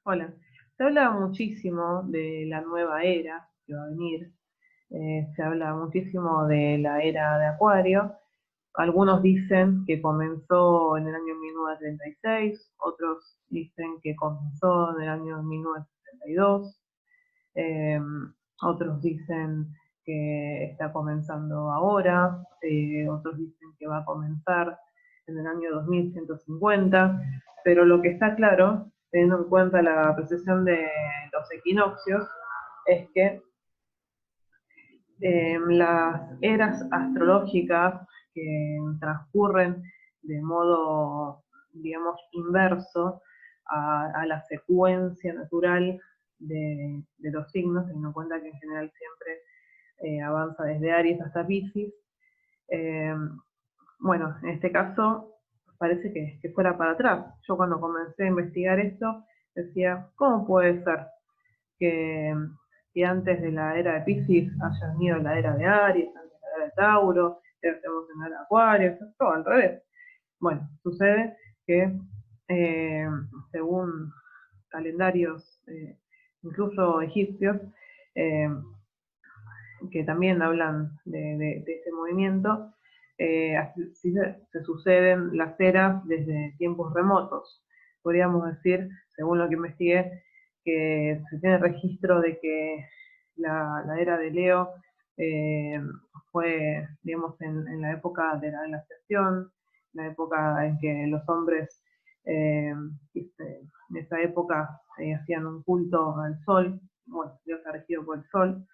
Hola, se habla muchísimo de la nueva era que va a venir. Se habla muchísimo de la era de Acuario. Algunos dicen que comenzó en el año 1936, otros dicen que comenzó en el año 1972, eh, otros dicen que está comenzando ahora, otros dicen que va a comenzar en el año 2150, pero lo que está claro, teniendo en cuenta la precesión de los equinoccios, es que las eras astrológicas que transcurren de modo, digamos, inverso a la secuencia natural de los signos, teniendo en cuenta que en general siempre avanza desde Aries hasta Piscis. Eh, bueno, en este caso parece que fuera para atrás. Yo cuando comencé a investigar esto decía, ¿cómo puede ser que, que antes de la era de Piscis haya venido la era de Aries, antes de la era de Tauro, que estemos en la era de Acuario, todo al revés? Bueno, sucede que eh, según calendarios, incluso egipcios, eh, que también hablan de ese movimiento, así se suceden las eras desde tiempos remotos. Podríamos decir, según lo que investigué, que se tiene registro de que la era de Leo eh, fue, digamos, en la época de la glaciación, la época en que los hombres en esa época hacían un culto al sol, bueno, Dios ha regido por el sol.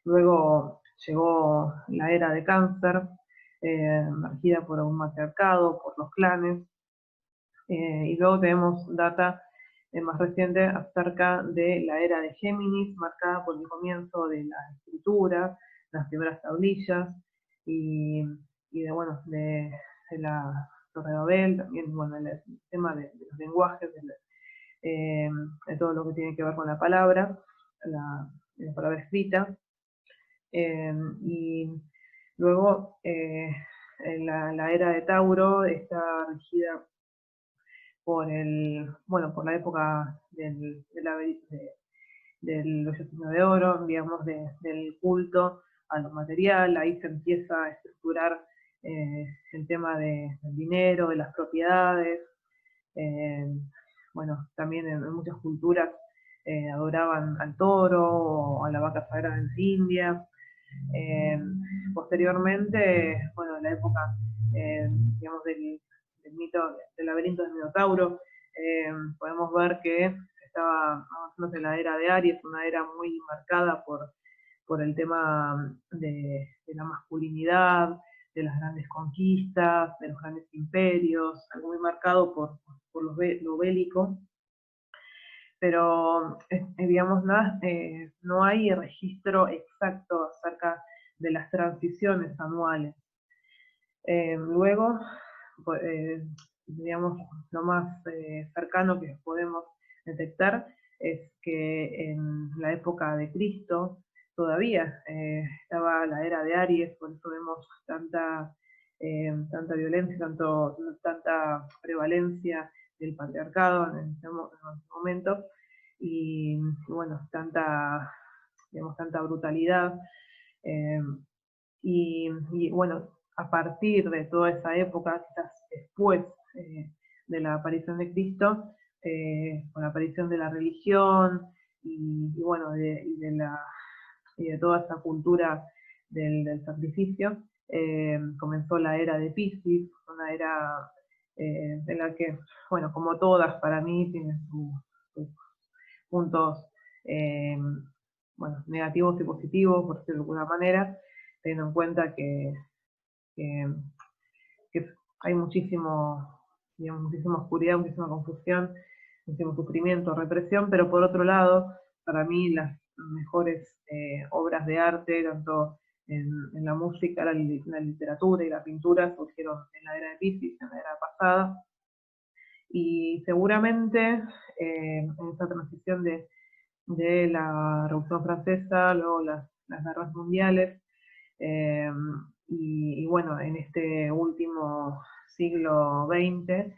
Luego llegó la era de Cáncer, regida por un matriarcado, por los clanes, y luego tenemos data más reciente acerca de la era de Géminis, marcada por el comienzo de la escritura, las primeras tablillas, y, y de, bueno, de la Torre de Babel, también bueno, el tema de los lenguajes, de todo lo que tiene que ver con la palabra escrita. Y luego la era de Tauro está regida por la época del signo de oro, digamos, del culto a lo material. Ahí se empieza a estructurar el tema del dinero, de las propiedades. Eh, bueno, también en muchas culturas adoraban al toro o a la vaca sagrada en India. Eh, Posteriormente, bueno, en la época, digamos, del mito, del laberinto del Minotauro, podemos ver que estaba avanzando en la era de Aries, una era muy marcada por el tema de la masculinidad, de las grandes conquistas, de los grandes imperios, algo muy marcado por lo bélico, pero digamos, no hay registro exacto acerca de las transiciones anuales. Luego, pues, digamos, lo más cercano que podemos detectar es que en la época de Cristo todavía estaba la era de Aries, por eso vemos tanta violencia, tanta prevalencia del patriarcado en ese momento, y bueno, digamos, tanta brutalidad. Eh, y bueno, a partir de toda esa época, quizás después de la aparición de Cristo, con la aparición de la religión y bueno, y de toda esa cultura del sacrificio, comenzó la era de Piscis, una era en la que, bueno, como todas para mí, tienen sus puntos eh, bueno, negativos y positivos, por decirlo de alguna manera, teniendo en cuenta que, que hay digamos, muchísima oscuridad, muchísima confusión, muchísimo sufrimiento, represión, pero por otro lado, para mí las mejores obras de arte, tanto en la música, la literatura y la pintura, surgieron en la era de Piscis, en la era pasada, y seguramente en esa transición de la Revolución Francesa, luego las guerras mundiales, eh, y bueno, en este último siglo XX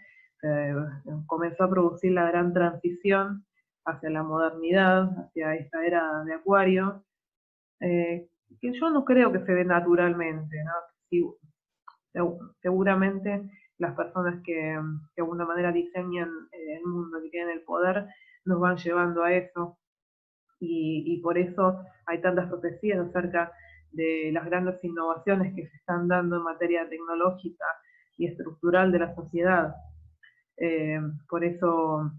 comenzó a producir la gran transición hacia la modernidad, hacia esta era de Acuario, que yo no creo que se dé naturalmente, ¿no? Sí, seguramente las personas que de alguna manera diseñan el mundo, que tienen el poder, nos van llevando a eso, y por eso hay tantas profecías acerca de las grandes innovaciones que se están dando en materia tecnológica y estructural de la sociedad. Por eso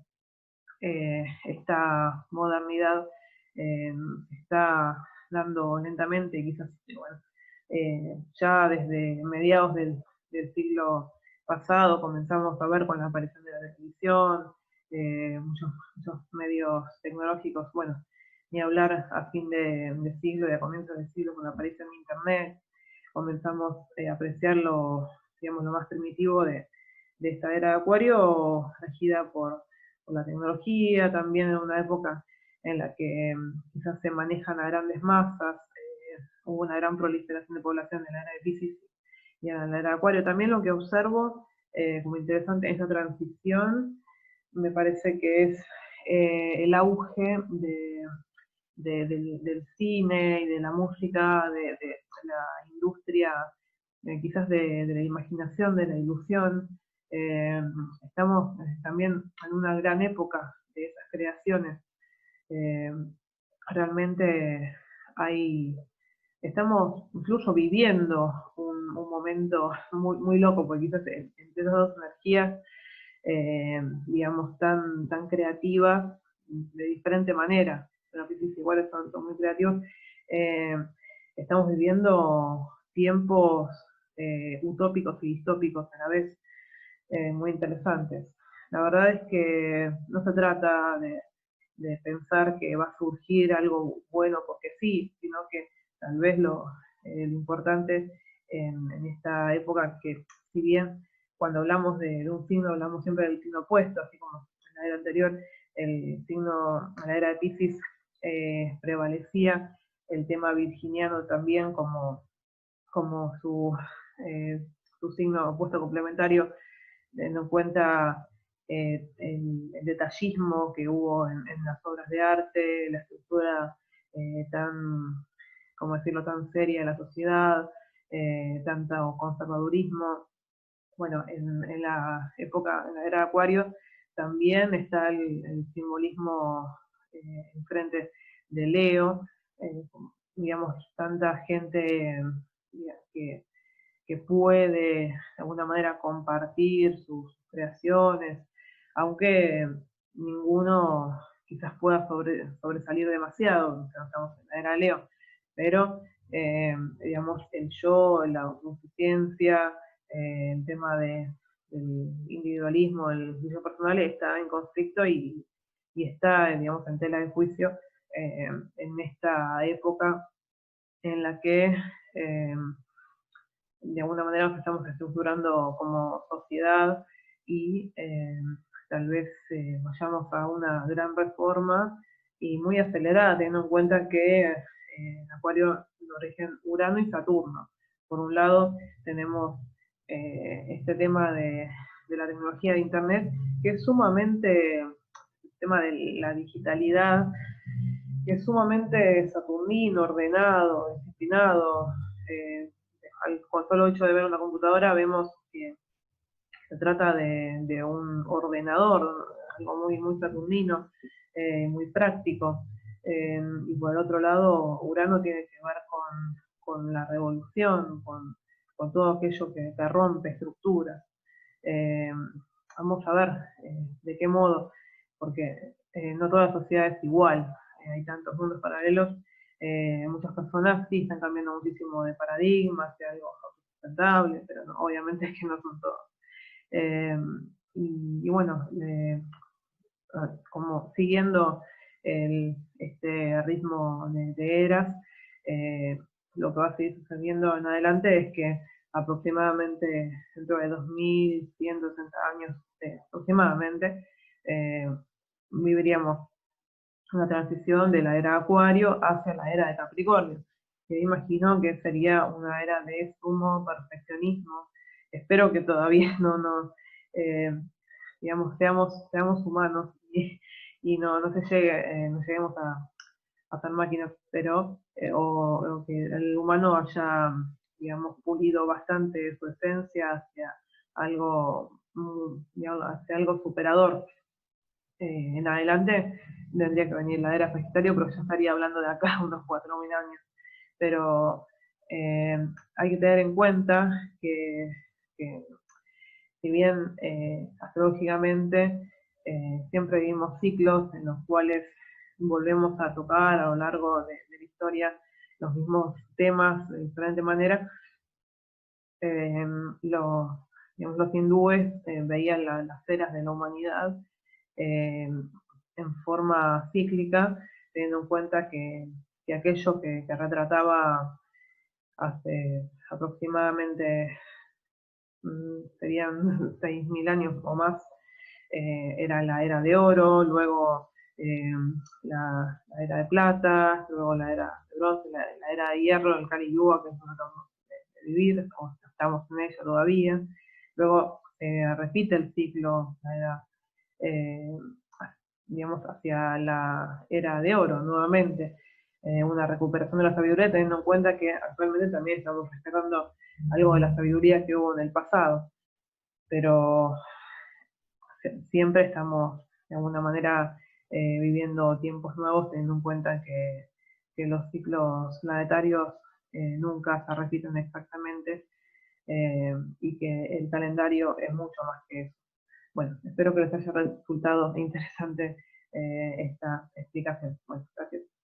esta modernidad está dando lentamente, quizás, bueno, ya desde mediados del siglo pasado comenzamos a ver con la aparición de la televisión, muchos medios tecnológicos, bueno, ni hablar a fin de siglo y a comienzos de siglo con la aparición de Internet, comenzamos a apreciar digamos, lo más primitivo de esta era de Acuario, regida por la tecnología, también en una época en la que quizás se manejan a grandes masas, hubo una gran proliferación de población en la era de Piscis y en la era de Acuario. También lo que observo como interesante en esta transición me parece que es el auge del cine y de la música, de la industria, quizás de la imaginación, de la ilusión. Eh, Estamos también en una gran época de esas creaciones. Eh, Realmente hay, estamos incluso viviendo un momento muy loco, porque quizás entre esas dos energías, digamos, tan creativas de diferente manera, pero que sí, iguales son muy creativos, eh, estamos viviendo tiempos utópicos y distópicos a la vez, muy interesantes. La verdad es que no se trata de pensar que va a surgir algo bueno porque sí, sino que tal vez lo importante en esta época, que si bien cuando hablamos de un signo hablamos siempre del signo opuesto, así como en la era anterior el signo, en la era de Piscis, prevalecía el tema virginiano también como su signo opuesto complementario, teniendo en cuenta el detallismo que hubo en las obras de arte, la estructura tan, como decirlo, tan seria de la sociedad, tanto conservadurismo. Bueno, en la época, en la era de Acuario, también está el simbolismo enfrente de Leo, eh, digamos, tanta gente que que puede de alguna manera compartir sus creaciones, aunque ninguno quizás pueda sobresalir demasiado, o sea, estamos en la era de Leo, pero digamos el yo, la autosuficiencia, el tema del individualismo, el juicio personal está en conflicto y está, digamos, en tela de juicio en esta época en la que de alguna manera nos estamos estructurando como sociedad y tal vez vayamos a una gran reforma y muy acelerada, teniendo en cuenta que en Acuario lo rigen Urano y Saturno. Por un lado tenemos este tema de la tecnología de Internet, que es sumamente, el tema de la digitalidad, que es sumamente saturnino, ordenado, disciplinado. Eh, con solo hecho de ver una computadora vemos que se trata de un ordenador, algo muy saturnino, muy práctico. Y por el otro lado, Urano tiene que ver con la revolución, con todo aquello que rompe estructuras. Eh, Vamos a ver de qué modo, porque no toda la sociedad es igual, hay tantos mundos paralelos, muchas personas sí están cambiando muchísimo de paradigmas, de algo sustentable, pero no, obviamente es que no son todos. Eh, y bueno, como siguiendo este ritmo de eras, eh, lo que va a seguir sucediendo en adelante es que aproximadamente dentro de 2160 años aproximadamente, eh, viviríamos una transición de la era de Acuario hacia la era de Capricornio, que imagino que sería una era de sumo perfeccionismo. Espero que todavía no, eh, digamos, seamos humanos y no se llegue, no lleguemos a ser máquinas, pero o que el humano haya, digamos, pulido bastante su esencia hacia algo, digamos, hacia algo superador. En adelante tendría que venir la era Sagitario, pero ya estaría hablando de acá unos 4.000 años. Pero hay que tener en cuenta que si bien astrológicamente siempre vivimos ciclos en los cuales volvemos a tocar a lo largo de la historia los mismos temas de diferente manera, eh, los, digamos, los hindúes veían las eras de la humanidad eh, en forma cíclica, teniendo en cuenta que aquello que retrataba hace aproximadamente serían 6.000 años o más, era la era de oro, luego la era de plata, luego la era de bronce, la era de hierro, el Kali Yuga, que nosotros acabamos de vivir, o estamos en ello todavía. Luego repite el ciclo, la era, eh, digamos, hacia la era de oro nuevamente. Una recuperación de la sabiduría, teniendo en cuenta que actualmente también estamos rescatando algo de la sabiduría que hubo en el pasado, pero siempre estamos de alguna manera viviendo tiempos nuevos, teniendo en cuenta que los ciclos planetarios nunca se repiten exactamente y que el calendario es mucho más que eso. Bueno, espero que les haya resultado interesante esta explicación. Bueno, gracias.